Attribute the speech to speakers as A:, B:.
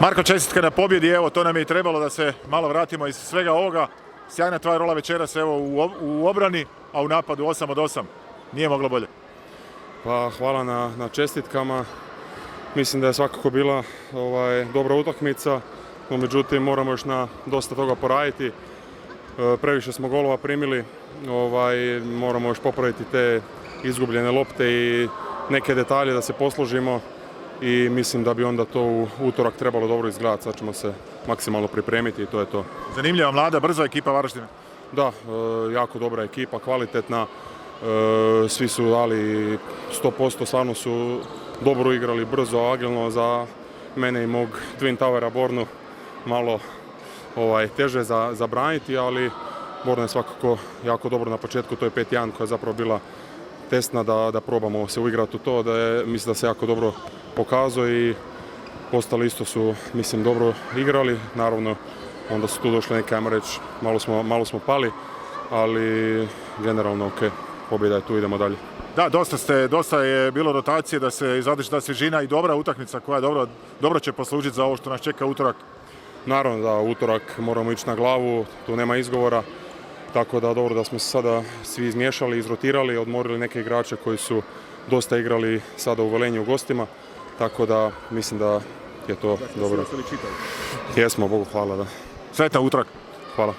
A: Marko, čestitke na pobjedi, evo to nam je i trebalo da se malo vratimo iz svega ovoga. Sjajna tvoja rola večeras evo u obrani, a u napadu 8 od 8. Nije moglo bolje.
B: Pa hvala na čestitkama. Mislim da je svakako bila dobra utakmica, no međutim moramo još na dosta toga poraditi. Previše smo golova primili, moramo još popraviti te izgubljene lopte i neke detalje da se posložimo i mislim da bi onda to u utorak trebalo dobro izgledati. Sad ćemo se maksimalno pripremiti i to je to.
A: Zanimljiva, mlada, brza ekipa Varaždina.
B: Da, jako dobra ekipa, kvalitetna. Svi su dali 100%, stvarno su dobro igrali, brzo, agilno. Za mene i mog Twin Towera Bornu malo teže za braniti, ali Borna je svakako jako dobro na početku, to je 5-1 koja je zapravo bila testna da probamo se uigrati u to, mislim da se jako dobro pokazao i ostali isto su, mislim, dobro igrali. Naravno, onda su tu došli neke, ajmo reći, malo smo pali, ali generalno ok, pobjeda je tu, idemo dalje.
A: Da, dosta je bilo rotacije da se zadrži svježina i dobra utakmica koja dobro će poslužiti za ovo što nas čeka utorak.
B: Naravno da utorak moramo ići na glavu, tu nema izgovora, tako da dobro da smo se sada svi izmiješali, izrotirali, odmorili neke igrače koji su dosta igrali sada u Velenju u gostima, tako da mislim da je to dobro. Jesmo, Bogu hvala, da.
A: Sretan utorak.
B: Hvala.